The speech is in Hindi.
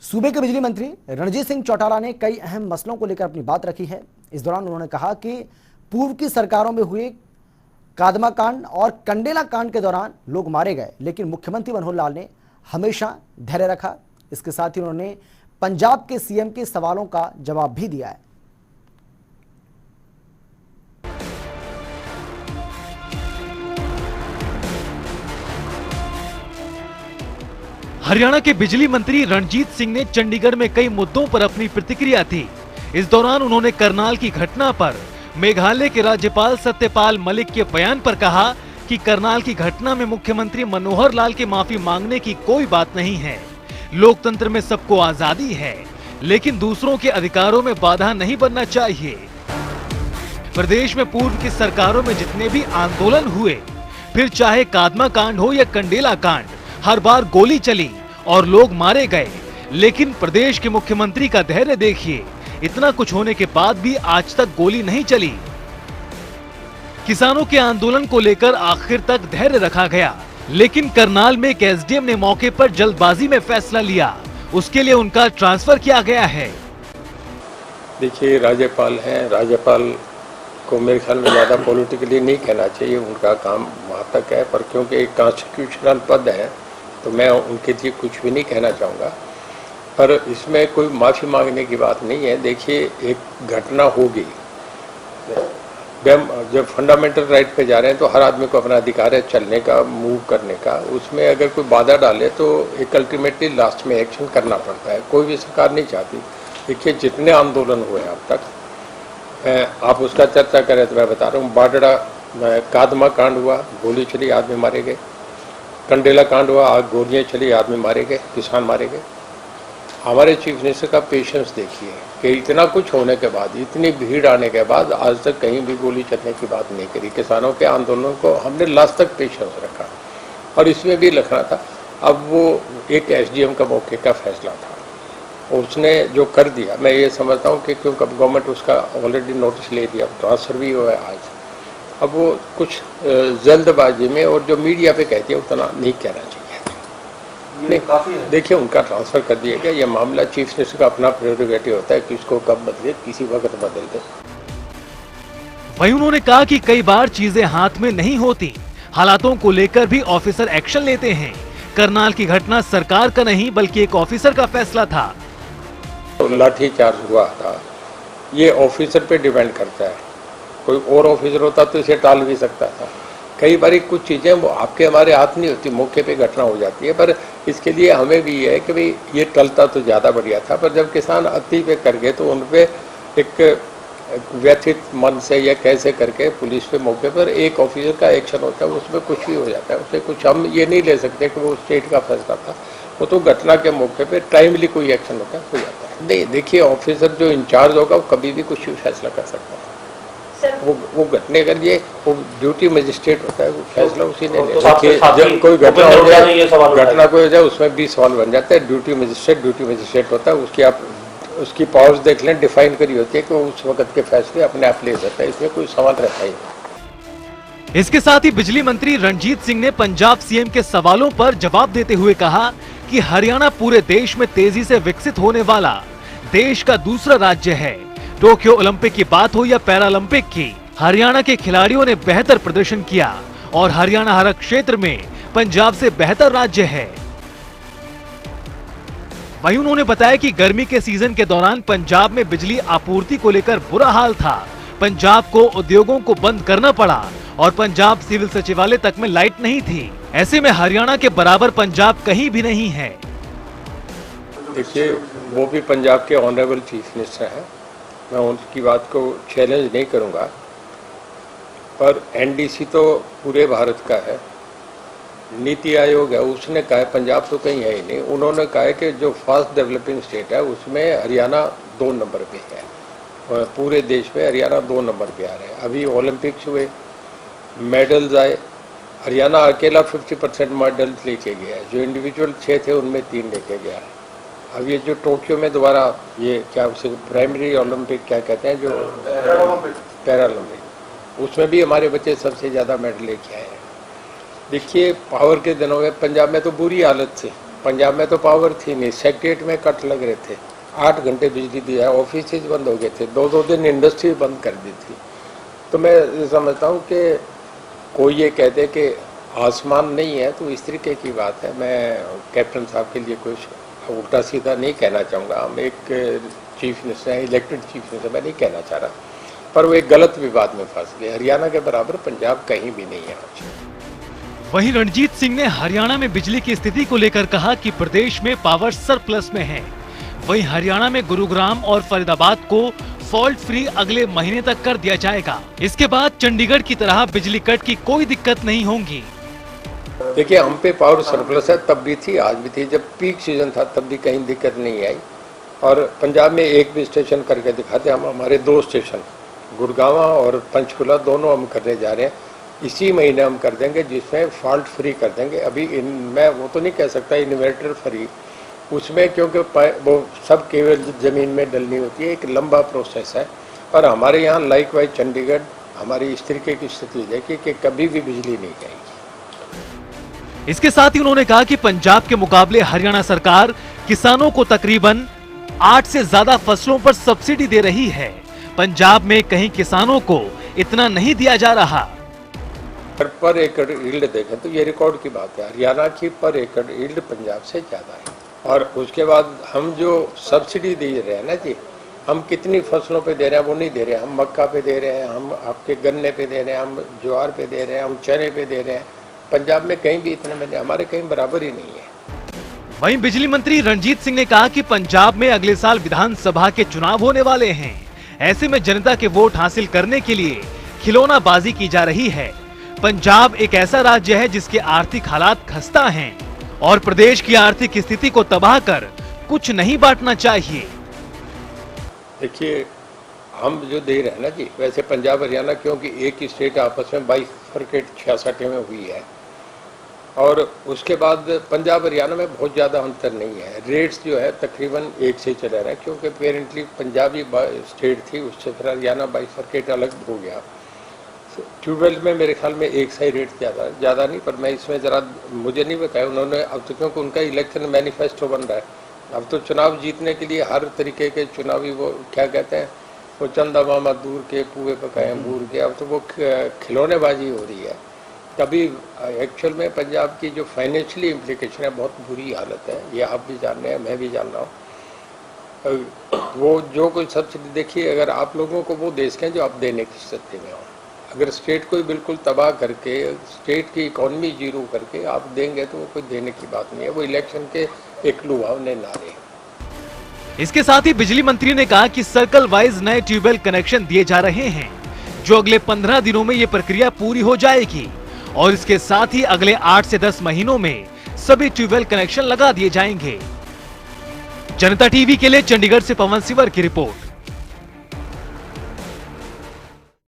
सूबे के बिजली मंत्री रणजीत सिंह चौटाला ने कई अहम मसलों को लेकर अपनी बात रखी है। इस दौरान उन्होंने कहा कि पूर्व की सरकारों में हुए कादमा कांड और कंडेला कांड के दौरान लोग मारे गए, लेकिन मुख्यमंत्री मनोहर लाल ने हमेशा धैर्य रखा। इसके साथ ही उन्होंने पंजाब के सीएम के सवालों का जवाब भी दिया है। हरियाणा के बिजली मंत्री रणजीत सिंह ने चंडीगढ़ में कई मुद्दों पर अपनी प्रतिक्रिया दी। इस दौरान उन्होंने करनाल की घटना पर मेघालय के राज्यपाल सत्यपाल मलिक के बयान पर कहा कि करनाल की घटना में मुख्यमंत्री मनोहर लाल के माफी मांगने की कोई बात नहीं है। लोकतंत्र में सबको आजादी है, लेकिन दूसरों के अधिकारों में बाधा नहीं बनना चाहिए। प्रदेश में पूर्व की सरकारों में जितने भी आंदोलन हुए, फिर चाहे कादमा कांड हो या कंडेला कांड, हर बार गोली चली और लोग मारे गए, लेकिन प्रदेश के मुख्यमंत्री का धैर्य देखिए। इतना कुछ होने के बाद भी आज तक गोली नहीं चली। किसानों के आंदोलन को लेकर आखिर तक धैर्य रखा गया, लेकिन करनाल में एक एसडीएम ने मौके पर जल्दबाजी में फैसला लिया। उसके लिए उनका ट्रांसफर किया गया है। देखिए, राज्यपाल हैं, राज्यपाल को मेरे ख्याल में ज़्यादा पॉलिटिकली नहीं कहना चाहिए, उनका काम वहाँ तक है। पर क्योंकि एक कॉन्स्टिट्यूशनल पद है तो मैं उनके लिए कुछ भी नहीं कहना चाहूँगा। पर इसमें कोई माफ़ी मांगने की बात नहीं है। देखिए, एक घटना होगी, जब फंडामेंटल राइट पे जा रहे हैं तो हर आदमी को अपना अधिकार है चलने का, मूव करने का। उसमें अगर कोई बाधा डाले तो एक अल्टीमेटली लास्ट में एक्शन करना पड़ता है। कोई भी सरकार नहीं चाहती। देखिए, जितने आंदोलन हुए अब तक, आप उसका चर्चा करें तो मैं बता रहा हूँ, बाडड़ा कादमा कांड हुआ, गोली चली, आदमी मारे गए। कंडेला कांड हुआ, आग गोलियाँ चली, आदमी मारे गए, किसान मारे गए। हमारे चीफ मिनिस्टर का पेशेंस देखिए कि इतना कुछ होने के बाद, इतनी भीड़ आने के बाद आज तक कहीं भी गोली चलने की बात नहीं करी। किसानों के आंदोलन को हमने लास्ट तक पेशेंस रखा और इसमें भी लिखना था। अब वो एक एसडीएम का मौके का फैसला था, उसने जो कर दिया, मैं ये समझता हूँ कि क्योंकि गवर्नमेंट उसका ऑलरेडी नोटिस ले लिया, ट्रांसफर भी हुआ है आज। अब वो कुछ जल्दबाजी में और जो मीडिया पे कहती है उतना नहीं कहना चाहिए। नहीं, देखिए, उनका ट्रांसफर कर दिया गया। ये मामला चीफ मिनिस्टर का अपना प्रेरोगेटिव होता है कि इसको कब बदले, किसी वक्त बदल दे। वहीं उन्होंने कहा कि कई बार चीजें हाथ में नहीं होती, हालातों को लेकर भी ऑफिसर एक्शन लेते हैं। करनाल की घटना सरकार का नहीं बल्कि एक ऑफिसर का फैसला था। तो लाठीचार्ज हुआ था, ये ऑफिसर पे डिपेंड करता है। कोई और ऑफिसर होता तो इसे टाल भी सकता था। कई बार कुछ चीज़ें वो आपके हमारे हाथ नहीं होती, मौके पे घटना हो जाती है। पर इसके लिए हमें भी है कि भाई ये टलता तो ज़्यादा बढ़िया था। पर जब किसान अति पे कर गए तो उन पर एक व्यथित मन से या कैसे करके पुलिस पे मौके पर एक ऑफिसर का एक्शन होता है, उसमें कुछ भी हो जाता है। उससे कुछ हम ये नहीं ले सकते कि वो स्टेट का फैसला था। वो तो घटना के मौके पे टाइमली कोई एक्शन होता है, हो जाता है। नहीं, देखिए, ऑफिसर जो इंचार्ज होगा वो कभी भी कुछ भी फैसला कर सकता है। वो घटने के लिए वो ड्यूटी मजिस्ट्रेट होता है, वो फैसला उसी ने ले। जब कोई घटना हो जाए उसमें भी सवाल बन जाता है। ड्यूटी मजिस्ट्रेट होता है, उसकी आप उसकी पावर्स देख लें, डिफाइन करी होती है कि वो उस वक्त के फैसले अपने आप ले सकता है। इसमें कोई सवाल रहता ही। इसके साथ ही बिजली मंत्री रणजीत सिंह ने पंजाब सीएम के सवालों पर जवाब देते हुए कहा कि हरियाणा पूरे देश में तेजी से विकसित होने वाला देश का दूसरा राज्य है। टोक्यो ओलंपिक की बात हो या पैरालंपिक की, हरियाणा के खिलाड़ियों ने बेहतर प्रदर्शन किया और हरियाणा हर क्षेत्र में पंजाब से बेहतर राज्य है। वहीं उन्होंने बताया कि गर्मी के सीजन के दौरान पंजाब में बिजली आपूर्ति को लेकर बुरा हाल था। पंजाब को उद्योगों को बंद करना पड़ा और पंजाब सिविल सचिवालय तक में लाइट नहीं थी। ऐसे में हरियाणा के बराबर पंजाब कहीं भी नहीं है। देखिए, वो भी पंजाब के ऑनरेबल चीफ मिनिस्टर हैं, मैं उनकी बात को चैलेंज नहीं करूंगा। पर एनडीसी तो पूरे भारत का है, नीति आयोग है, उसने कहा है, पंजाब तो कहीं है ही नहीं। उन्होंने कहा है कि जो फास्ट डेवलपिंग स्टेट है उसमें हरियाणा 2 नंबर पे है। पूरे देश में हरियाणा 2 नंबर पे आ रहे हैं। अभी ओलंपिक्स हुए, मेडल्स आए, हरियाणा अकेला 50% मेडल्स लेके गया है। जो इंडिविजुअल 6 थे उनमें 3 लेके गया है। अब ये जो टोक्यो में दोबारा ये क्या उसे प्राइमरी ओलंपिक क्या कहते हैं, जो पैरालंपिक, उसमें भी हमारे बच्चे सबसे ज़्यादा मेडल लेके आए हैं। देखिए, पावर के दिनों में पंजाब में तो बुरी हालत थी, पंजाब में तो पावर थी नहीं, सेक्रेट में कट लग रहे थे, 8 घंटे बिजली दिया, ऑफिस बंद हो गए थे, 2-2 दिन इंडस्ट्री बंद कर दी थी। तो मैं समझता हूँ कि कोई ये कह दे कि आसमान नहीं है तो इस तरीके की बात है। मैं कैप्टन साहब के लिए कुछ उल्टा सीधा नहीं कहना चाहूँगा, हम एक चीफ मिनिस्टर हैं, इलेक्टेड चीफ मिनिस्टर, मैं नहीं कहना चाह रहा, पर वो एक गलत विवाद में फंस गए। हरियाणा के बराबर पंजाब कहीं भी नहीं है आज। वहीं रणजीत सिंह ने हरियाणा में बिजली की स्थिति को लेकर कहा कि प्रदेश में पावर सरप्लस में है। वहीं हरियाणा में गुरुग्राम और फरीदाबाद को फॉल्ट फ्री अगले महीने तक कर दिया जाएगा। इसके बाद चंडीगढ़ की तरह बिजली कट की कोई दिक्कत नहीं होगी। देखिए, हम पे पावर सरप्लस है, तब भी थी, आज भी थी। जब पीक सीजन था तब भी कहीं दिक्कत नहीं आई। और पंजाब में एक भी स्टेशन करके दिखाते, हम हमारे 2 स्टेशन गुड़गांव और पंचकुला दोनों हम करने जा रहे हैं। इसी महीने हम कर देंगे, जिसमें फॉल्ट फ्री कर देंगे। अभी मैं वो तो नहीं कह सकता इन्वर्टर फ्री, उसमें क्योंकि वो सब केवल ज़मीन में डलनी होती है, एक लंबा प्रोसेस है। और हमारे यहाँ लाइक वाइज चंडीगढ़ हमारी इस तरीके की स्थिति देखिए कि कभी भी बिजली नहीं जाएगी। इसके साथ ही उन्होंने कहा कि पंजाब के मुकाबले हरियाणा सरकार किसानों को तकरीबन 8 से ज्यादा फसलों पर सब्सिडी दे रही है। पंजाब में कहीं किसानों को इतना नहीं दिया जा रहा। पर एकड़ यील्ड देखें तो ये रिकॉर्ड की बात है, हरियाणा की पर एकड़ यील्ड पंजाब से ज़्यादा है। और उसके बाद हम जो सब्सिडी दे रहे हैं ना जी, हम कितनी फसलों पे दे रहे हैं वो नहीं दे रहे हैं। हम मक्का पे दे रहे हैं, हम आपके गन्ने पे दे रहे हैं, हम ज्वार पे दे रहे हैं, हम चने पे दे रहे हैं। पंजाब में कहीं भी इतने में हमारे कहीं बराबर ही नहीं है। वहीं बिजली मंत्री रणजीत सिंह ने कहा कि पंजाब में अगले साल विधानसभा के चुनाव होने वाले हैं। ऐसे में जनता के वोट हासिल करने के लिए खिलौनाबाजी की जा रही है। पंजाब एक ऐसा राज्य है जिसके आर्थिक हालात खस्ता हैं और प्रदेश की आर्थिक स्थिति को तबाह कर कुछ नहीं बांटना चाहिए। देखिए, हम जो दे रहे हैं ना जी, वैसे पंजाब हरियाणा क्योंकि एक ही स्टेट आपस में बाइफरकेट 66 में हुई है, और उसके बाद पंजाब हरियाणा में बहुत ज़्यादा अंतर नहीं है। रेट्स जो है तकरीबन एक से चले रहे हैं, क्योंकि पेरेंटली पंजाबी स्टेट थी, उससे फिर हरियाणा बाइफरकेट अलग हो गया। ट्यूबवेल में मेरे ख्याल में एक सही रेट ज़्यादा नहीं, पर मैं इसमें ज़रा मुझे नहीं बताया उन्होंने। अब तो क्योंकि उनका इलेक्शन मैनिफेस्टो बन रहा है, अब तो चुनाव जीतने के लिए हर तरीके के चुनावी वो क्या कहते हैं, वो चंदा मामा दूर के पुए पकाए अंगूर के, अब तो वो खिलौनेबाजी हो रही है। कभी एक्चुअल में पंजाब की जो फाइनेंशियली इम्प्लीकेशन है, बहुत बुरी हालत है, ये आप भी जान रहे हैं, मैं भी जान रहा हूँ। वो जो कोई सब्सिडी देखिए, अगर आप लोगों को वो देश के जो आप देने की स्थिति में हो, अगर स्टेट को बिल्कुल तबाह करके, स्टेट की इकोनॉमी जीरो करके आप देंगे तो वो कोई देने की बात नहीं है, वो इलेक्शन के एक लुभावने नारे। इसके साथ ही बिजली मंत्री ने कहा कि सर्कल वाइज नए ट्यूबवेल कनेक्शन दिए जा रहे हैं, जो अगले 15 दिनों में ये प्रक्रिया पूरी हो जाएगी और इसके साथ ही अगले 8 से 10 महीनों में सभी ट्यूबवेल कनेक्शन लगा दिए जाएंगे। जनता टीवी के लिए चंडीगढ़ से पवन सिवर की रिपोर्ट।